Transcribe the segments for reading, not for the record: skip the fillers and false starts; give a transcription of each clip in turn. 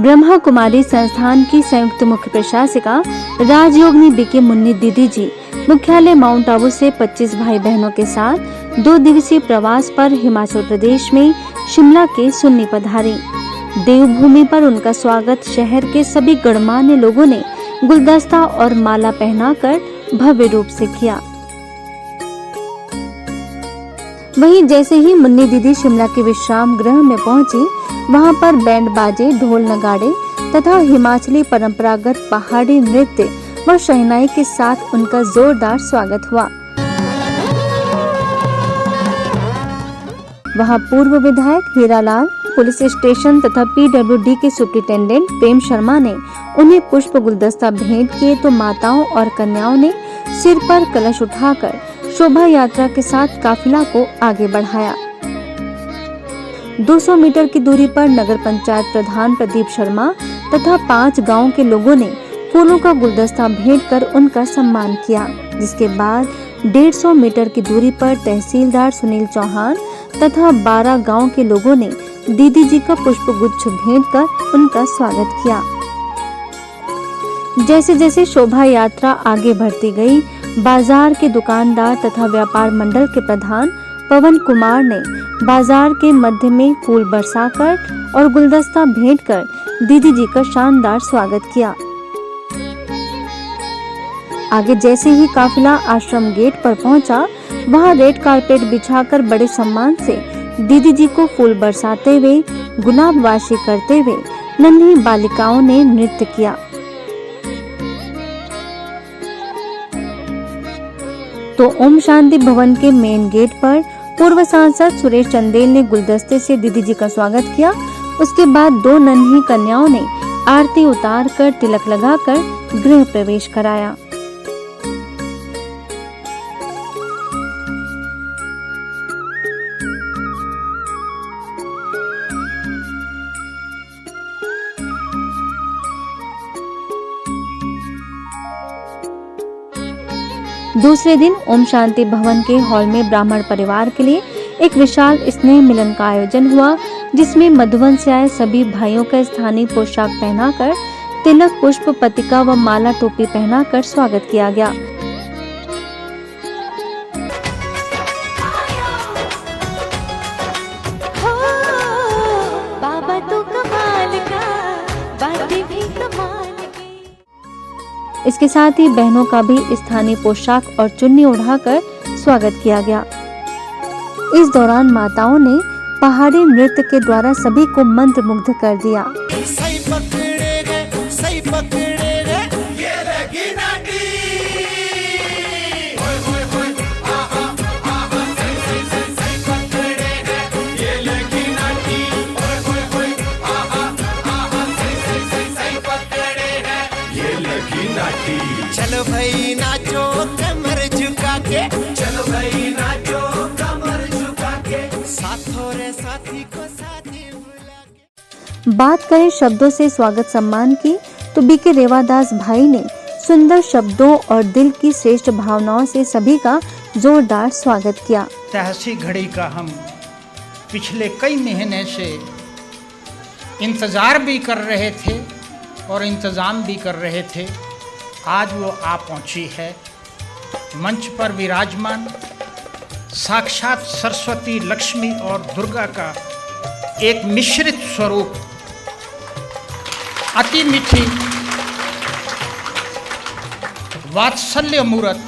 ब्रह्मा कुमारी संस्थान की संयुक्त मुख्य प्रशासिका राजयोगिनी बीके मुन्नी दीदी जी मुख्यालय माउंट आबू से 25 भाई बहनों के साथ 2 दिवसीय प्रवास पर हिमाचल प्रदेश में शिमला के सुन्नी पधारी। देवभूमि पर उनका स्वागत शहर के सभी गणमान्य लोगों ने गुलदस्ता और माला पहनाकर भव्य रूप से किया। वहीं जैसे ही मुन्नी दीदी शिमला के विश्राम गृह में पहुंची, वहां पर बैंड बाजे, ढोल नगाड़े तथा हिमाचली परंपरागत पहाड़ी नृत्य व शहनाई के साथ उनका जोरदार स्वागत हुआ। वहां पूर्व विधायक हीरालाल, पुलिस स्टेशन तथा पीडब्ल्यूडी के सुप्रिंटेंडेंट प्रेम शर्मा ने उन्हें पुष्प गुलदस्ता भेंट किए तो माताओं और कन्याओं ने सिर पर कलश उठाकर शोभा यात्रा के साथ काफिला को आगे बढ़ाया। 200 मीटर की दूरी पर नगर पंचायत प्रधान प्रदीप शर्मा तथा 5 गांव के लोगों ने फूलों का गुलदस्ता भेंट कर उनका सम्मान किया, जिसके बाद 150 मीटर की दूरी पर तहसीलदार सुनील चौहान तथा 12 गांव के लोगों ने दीदी जी का पुष्प गुच्छ भेंट कर उनका स्वागत किया। जैसे जैसे शोभा यात्रा आगे बढ़ती गई, बाजार के दुकानदार तथा व्यापार मंडल के प्रधान पवन कुमार ने बाजार के मध्य में फूल बरसाकर और गुलदस्ता भेंट कर दीदी जी का शानदार स्वागत किया। आगे जैसे ही काफिला आश्रम गेट पर पहुंचा, वहां रेड कारपेट बिछाकर बड़े सम्मान से दीदी जी को फूल बरसाते हुए, गुलाब वाशी करते हुए नन्ही बालिकाओं ने नृत्य किया। तो ओम शांति भवन के मेन गेट पर पूर्व सांसद सुरेश चंदेल ने गुलदस्ते से दीदी जी का स्वागत किया। उसके बाद 2 नन्ही कन्याओं ने आरती उतारकर तिलक लगाकर गृह प्रवेश कराया। दूसरे दिन ओम शांति भवन के हॉल में ब्राह्मण परिवार के लिए एक विशाल स्नेह मिलन का आयोजन हुआ, जिसमें मधुबन से आए सभी भाइयों का स्थानीय पोशाक पहनाकर तिलक, पुष्प, पतिका व माला टोपी पहनाकर स्वागत किया गया। बाबा तो कमाल का, बातें भी कमाल। इसके साथ ही बहनों का भी स्थानीय पोशाक और चुन्नी उड़ाकर स्वागत किया गया। इस दौरान माताओं ने पहाड़ी नृत्य के द्वारा सभी को मंत्रमुग्ध कर दिया। सही पकड़े गए, सही पकड़े गए, ये लगी नाटी। होय होय होय, आहा आहा, सही पकड़े गए, ये लगी नाटी। होय होय होय, आहा आहा, सही पकड़े गए, ये लगी नाटी। चलो भाई नाचो कमर झुका के, चलो भाई नाचो कमर झुका के, साथों रे साथी को साथी बुला के। बात करें शब्दों से स्वागत सम्मान की, तो बीके रेवादास भाई ने सुंदर शब्दों और दिल की श्रेष्ठ भावनाओं से सभी का जोरदार स्वागत किया। ऐसी घड़ी का हम पिछले कई महीने से इंतजार भी कर रहे थे और इंतजाम भी कर रहे थे। आज वो आ पहुंची है। मंच पर विराजमान साक्षात सरस्वती, लक्ष्मी और दुर्गा का एक मिश्रित स्वरूप, अति मीठी वात्सल्य मूर्त,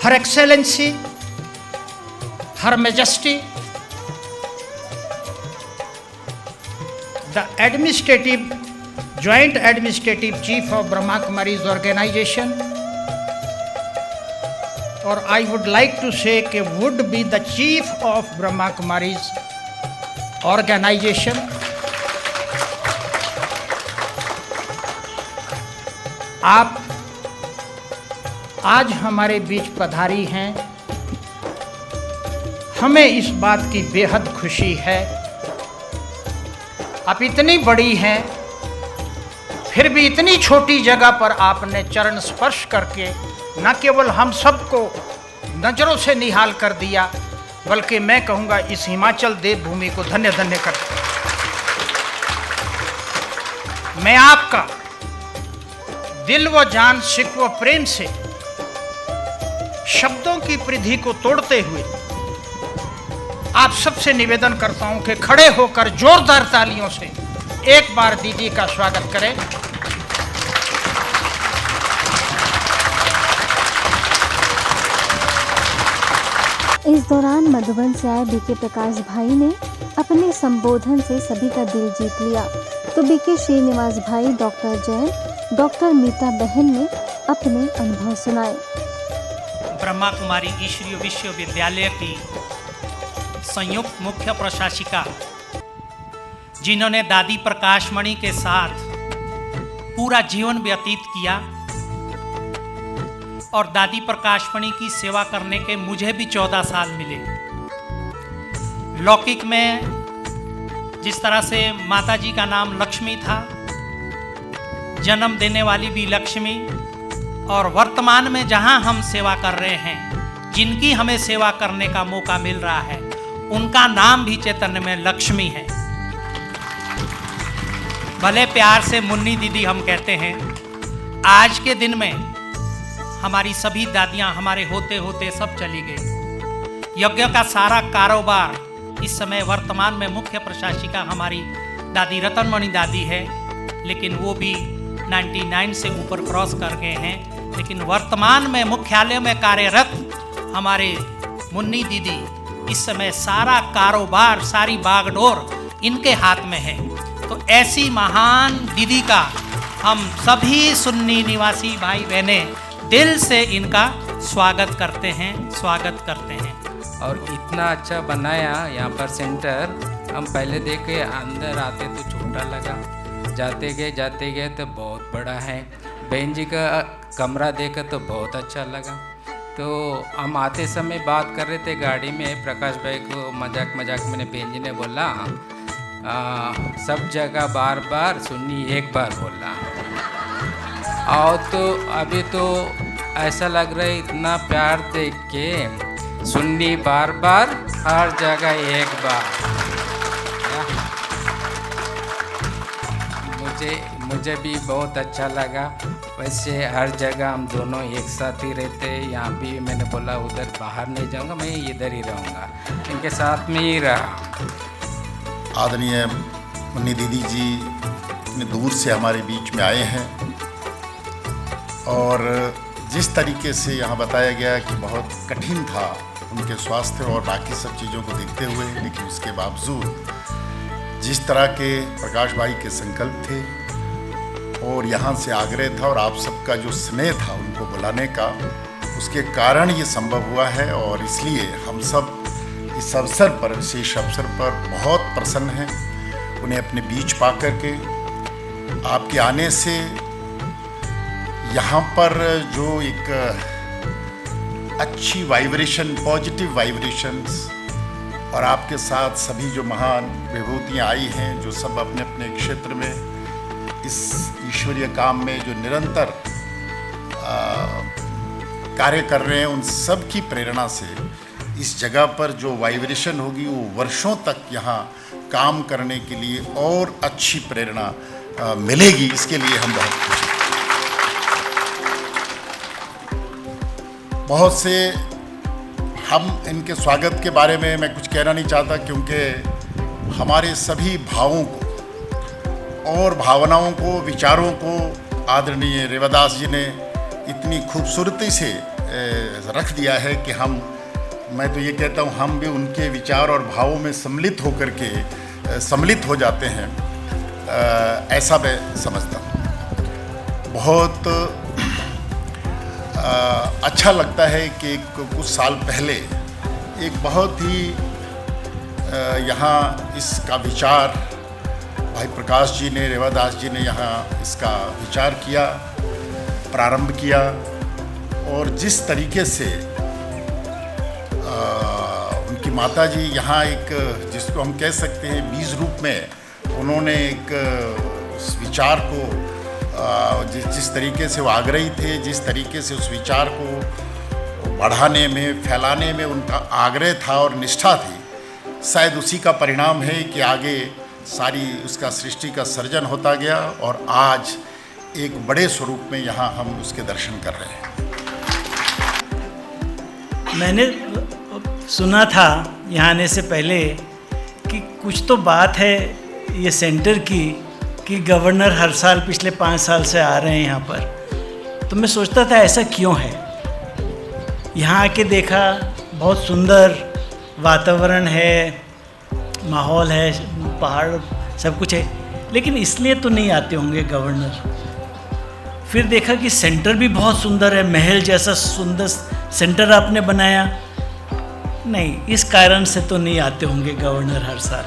her excellency, her majesty, the administrative Joint Administrative Chief of Brahma Kumaris Organization, or I would like to say कि would be the Chief of Brahma Kumaris Organization. आप आज हमारे बीच पधारी हैं, हमें इस बात की बेहद खुशी है। आप इतनी बड़ी हैं, फिर भी इतनी छोटी जगह पर आपने चरण स्पर्श करके न केवल हम सबको नज़रों से निहाल कर दिया, बल्कि मैं कहूँगा इस हिमाचल देवभूमि को धन्य धन्य कर। मैं आपका दिल व जान सिक व प्रेम से शब्दों की परिधि को तोड़ते हुए आप सबसे निवेदन करता हूं कि खड़े होकर जोरदार तालियों से एक बार दीदी का स्वागत करें। इस दौरान मधुबन से आए बीके प्रकाश भाई ने अपने संबोधन से सभी का दिल जीत लिया, तो बीके श्रीनिवास भाई, डॉक्टर जैन, डॉक्टर मीता बहन ने अपने अनुभव सुनाए। ब्रह्मा कुमारी ईश्वरीय विश्वविद्यालय की संयुक्त मुख्य प्रशासिका, जिन्होंने दादी प्रकाशमणि के साथ पूरा जीवन व्यतीत किया और दादी प्रकाशमणि की सेवा करने के मुझे भी 14 साल मिले। लौकिक में जिस तरह से माता जी का नाम लक्ष्मी था, जन्म देने वाली भी लक्ष्मी, और वर्तमान में जहां हम सेवा कर रहे हैं, जिनकी हमें सेवा करने का मौका मिल रहा है, उनका नाम भी चैतन्य में लक्ष्मी है। भले प्यार से मुन्नी दीदी हम कहते हैं। आज के दिन में हमारी सभी दादियां हमारे होते होते सब चली गई। यज्ञ का सारा कारोबार इस समय वर्तमान में मुख्य प्रशासिका हमारी दादी रतनमणि दादी है, लेकिन वो भी 99 से ऊपर क्रॉस कर गए हैं। लेकिन वर्तमान में मुख्यालय में कार्यरत हमारे मुन्नी दीदी, इस समय सारा कारोबार, सारी बागडोर इनके हाथ में है। तो ऐसी महान दीदी का हम सभी सुन्नी निवासी भाई बहने दिल से इनका स्वागत करते हैं। और इतना अच्छा बनाया यहाँ पर सेंटर। हम पहले देखे अंदर आते तो छोटा लगा, जाते गए तो बहुत बड़ा है। बहन जी का कमरा देखा तो बहुत अच्छा लगा। तो हम आते समय बात कर रहे थे गाड़ी में, प्रकाश भाई को मजाक में बहन जी ने बोला, सब जगह बार बार सुन्नी एक बार बोला। और तो अभी तो ऐसा लग रहा है इतना प्यार देख के, सुन्नी बार बार, हर जगह एक बार। मुझे भी बहुत अच्छा लगा। वैसे हर जगह हम दोनों एक साथ ही रहते हैं। यहाँ भी मैंने बोला उधर बाहर नहीं जाऊँगा, मैं इधर ही रहूँगा, इनके साथ में ही रहा। आदरणीय मुन्नी दीदी जी इतने दूर से हमारे बीच में आए हैं, और जिस तरीके से यहाँ बताया गया कि बहुत कठिन था उनके स्वास्थ्य और बाकी सब चीज़ों को देखते हुए, लेकिन उसके बावजूद जिस तरह के प्रकाश भाई के संकल्प थे और यहाँ से आग्रह था और आप सबका जो स्नेह था उनको बुलाने का, उसके कारण ये संभव हुआ है। और इसलिए हम सब इस अवसर पर, विशेष अवसर पर बहुत प्रसन्न हैं। उन्हें अपने बीच पा करके आपके आने से यहाँ पर जो एक अच्छी वाइब्रेशन, पॉजिटिव वाइब्रेशंस, और आपके साथ सभी जो महान विभूतियाँ आई हैं, जो सब अपने अपने क्षेत्र में इस ईश्वरीय काम में जो निरंतर कार्य कर रहे हैं, उन सब की प्रेरणा से इस जगह पर जो वाइब्रेशन होगी वो वर्षों तक यहाँ काम करने के लिए और अच्छी प्रेरणा मिलेगी। इसके लिए हम बहुत खुश हैं। बहुत से हम इनके स्वागत के बारे में मैं कुछ कहना नहीं चाहता, क्योंकि हमारे सभी भावों को और भावनाओं को, विचारों को आदरणीय रेवादास जी ने इतनी खूबसूरती से रख दिया है कि मैं तो ये कहता हूँ, हम भी उनके विचार और भावों में सम्मिलित हो जाते हैं। ऐसा मैं समझता हूँ। बहुत अच्छा लगता है कि कुछ साल पहले एक बहुत ही यहाँ इसका विचार भाई प्रकाश जी ने, रेवादास जी ने यहाँ इसका विचार किया, प्रारंभ किया, और जिस तरीके से उनकी माता जी यहाँ एक, जिसको हम कह सकते हैं बीज रूप में, उन्होंने एक विचार को जिस तरीके से वो आग्रही थे, जिस तरीके से उस विचार को बढ़ाने में, फैलाने में उनका आग्रह था और निष्ठा थी, शायद उसी का परिणाम है कि आगे सारी उसका सृष्टि का सर्जन होता गया और आज एक बड़े स्वरूप में यहाँ हम उसके दर्शन कर रहे हैं। मैंने सुना था यहाँ आने से पहले कि कुछ तो बात है ये सेंटर की कि गवर्नर हर साल पिछले 5 साल से आ रहे हैं यहाँ पर। तो मैं सोचता था ऐसा क्यों है। यहाँ आके देखा, बहुत सुंदर वातावरण है, माहौल है, पहाड़ सब कुछ है, लेकिन इसलिए तो नहीं आते होंगे गवर्नर। फिर देखा कि सेंटर भी बहुत सुंदर है, महल जैसा सुंदर सेंटर आपने बनाया। नहीं, इस कारण से तो नहीं आते होंगे गवर्नर हर साल।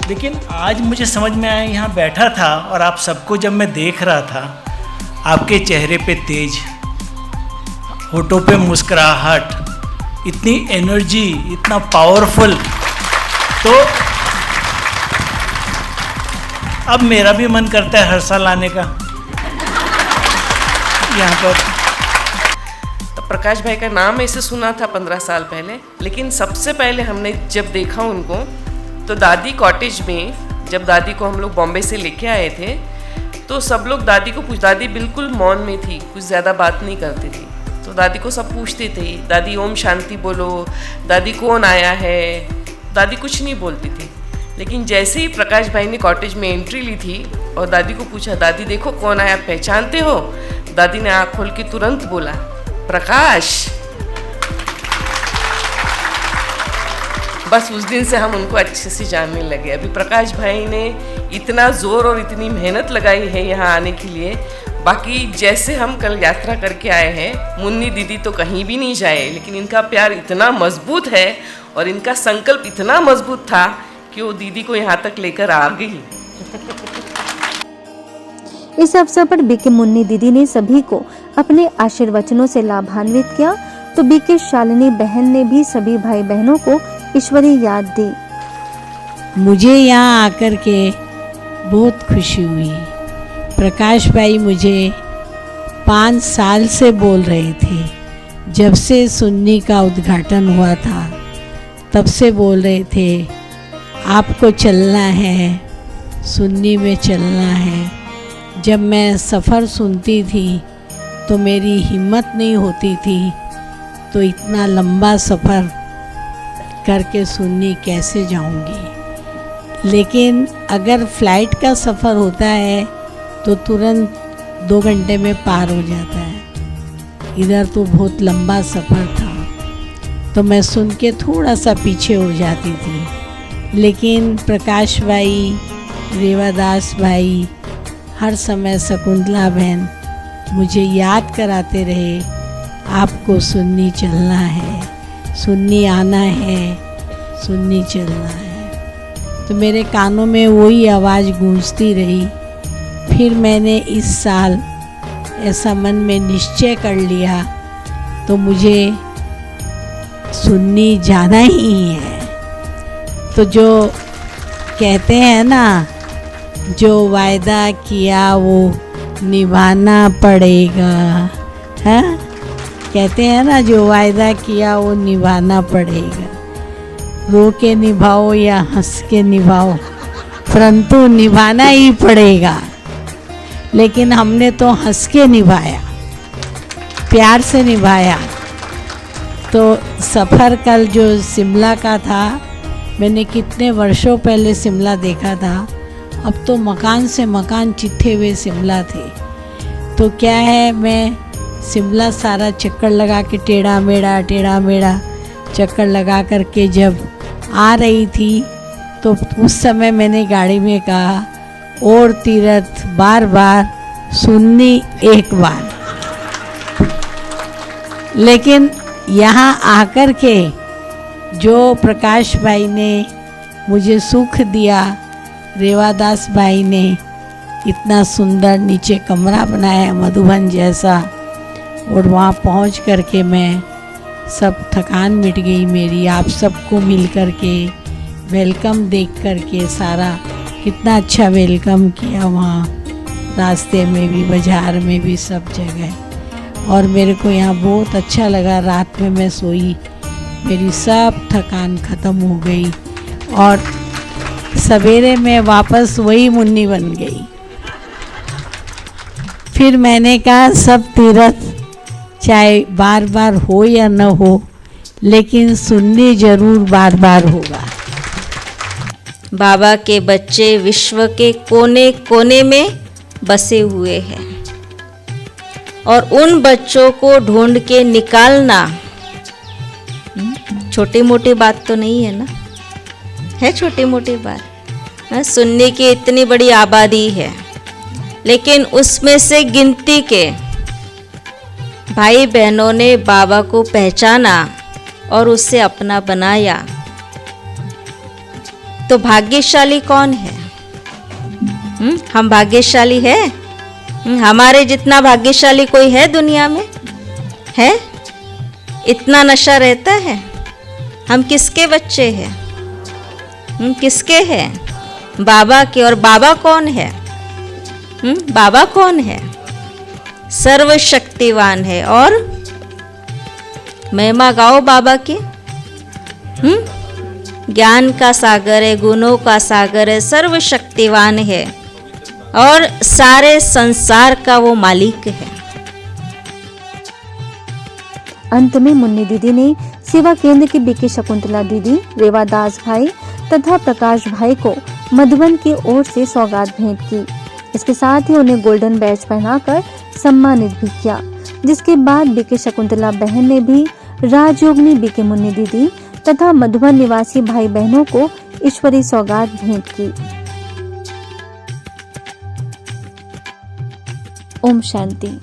लेकिन आज मुझे समझ में आया, यहाँ बैठा था और आप सबको जब मैं देख रहा था, आपके चेहरे पे तेज, होठों पे मुस्कुराहट, इतनी एनर्जी, इतना पावरफुल, तो अब मेरा भी मन करता है हर साल आने का यहाँ पर। प्रकाश भाई का नाम ऐसे सुना था 15 साल पहले, लेकिन सबसे पहले हमने जब देखा उनको तो दादी कॉटेज में, जब दादी को हम लोग बॉम्बे से लेके आए थे तो सब लोग दादी को दादी बिल्कुल मौन में थी, कुछ ज़्यादा बात नहीं करती थी। तो दादी को सब पूछते थे, दादी ओम शांति बोलो, दादी कौन आया है, दादी कुछ नहीं बोलती थी। लेकिन जैसे ही प्रकाश भाई ने कॉटेज में एंट्री ली थी और दादी को पूछा, दादी देखो कौन आया, पहचानते हो? दादी ने आँख खोल के तुरंत बोला, प्रकाश। बस उस दिन से हम उनको अच्छे से जानने लगे। अभी प्रकाश भाई ने इतना ज़ोर और इतनी मेहनत लगाई है यहाँ आने के लिए। बाकी जैसे हम कल यात्रा करके आए हैं, मुन्नी दीदी तो कहीं भी नहीं जाए, लेकिन इनका प्यार इतना मजबूत है और इनका संकल्प इतना मजबूत था कि वो दीदी को यहाँ तक लेकर आ गई। इस अवसर पर बीके मुन्नी दीदी ने सभी को अपने आशीर्वचनों से लाभान्वित किया, तो बीके शालिनी बहन ने भी सभी भाई बहनों को ईश्वरीय याद दी। मुझे यहाँ आकर के बहुत खुशी हुई। प्रकाश भाई मुझे 5 साल से बोल रहे थे, जब से सुन्नी का उद्घाटन हुआ था तब से बोल रहे थे, आपको चलना है, सुन्नी में चलना है। जब मैं सफ़र सुनती थी तो मेरी हिम्मत नहीं होती थी, तो इतना लंबा सफ़र करके सुन्नी कैसे जाऊंगी। लेकिन अगर फ़्लाइट का सफ़र होता है तो तुरंत 2 घंटे में पार हो जाता है। इधर तो बहुत लंबा सफ़र था, तो मैं सुन के थोड़ा सा पीछे हो जाती थी। लेकिन प्रकाश भाई, रेवादास भाई, हर समय शकुंतला बहन मुझे याद कराते रहे, आपको सुन्नी चलना है, सुन्नी आना है, सुन्नी चलना है। तो मेरे कानों में वही आवाज़ गूंजती रही। फिर मैंने इस साल ऐसा मन में निश्चय कर लिया, तो मुझे सुन्नी जाना ही है। तो जो कहते हैं ना, जो वायदा किया वो निभाना पड़ेगा, है? कहते हैं ना, जो वायदा किया वो निभाना पड़ेगा। रो के निभाओ या हंस के निभाओ, परंतु निभाना ही पड़ेगा। लेकिन हमने तो हंस के निभाया, प्यार से निभाया। तो सफ़र कल जो शिमला का था, मैंने कितने वर्षों पहले शिमला देखा था, अब तो मकान से मकान चिट्ठे हुए शिमला थे। तो क्या है, मैं शिमला सारा चक्कर लगा के टेढ़ा मेढ़ा चक्कर लगा करके जब आ रही थी, तो उस समय मैंने गाड़ी में कहा, और तीरथ बार बार, सुन्नी एक बार। लेकिन यहाँ आकर के जो प्रकाश भाई ने मुझे सुख दिया, रेवादास भाई ने इतना सुंदर नीचे कमरा बनाया मधुबन जैसा, और वहाँ पहुँच कर के मैं सब थकान मिट गई मेरी। आप सबको मिल कर के वेलकम देख कर के, सारा कितना अच्छा वेलकम किया वहाँ, रास्ते में भी, बाज़ार में भी, सब जगह। और मेरे को यहाँ बहुत अच्छा लगा। रात में मैं सोई, मेरी सब थकान ख़त्म हो गई। और सवेरे मैं वापस वही मुन्नी बन गई। फिर मैंने कहा सब तीर्थ चाहे बार बार हो या न हो, लेकिन सुन्नी जरूर बार बार होगा। बाबा के बच्चे विश्व के कोने कोने में बसे हुए हैं और उन बच्चों को ढूंढ के निकालना छोटी मोटी बात तो नहीं है ना, है छोटी मोटी बात। सुन्नी की इतनी बड़ी आबादी है, लेकिन उसमें से गिनती के भाई बहनों ने बाबा को पहचाना और उसे अपना बनाया। तो भाग्यशाली कौन है? हम भाग्यशाली है? हमारे जितना भाग्यशाली कोई है दुनिया में? है? इतना नशा रहता है? हम किसके बच्चे हैं? किसके हैं? बाबा के। और बाबा कौन है? बाबा कौन है? सर्वशक्तिवान है। और महिमा गाओ बाबा की। ज्ञान का सागर है, गुणों का सागर है, सर्वशक्तिवान है और सारे संसार का वो मालिक है। अंत में मुन्नी दीदी ने सेवा केंद्र की बीके शकुंतला दीदी, रेवा दास भाई तथा प्रकाश भाई को मधुबन की ओर से सौगात भेंट की। इसके साथ ही उन्हें गोल्डन बैच पहनाकर सम्मानित भी किया, जिसके बाद बीके शकुंतला बहन ने भी राजयोगिनी बीके मुन्नी दीदी तथा मधुबन निवासी भाई बहनों को ईश्वरी सौगात भेंट की। ओम शांति।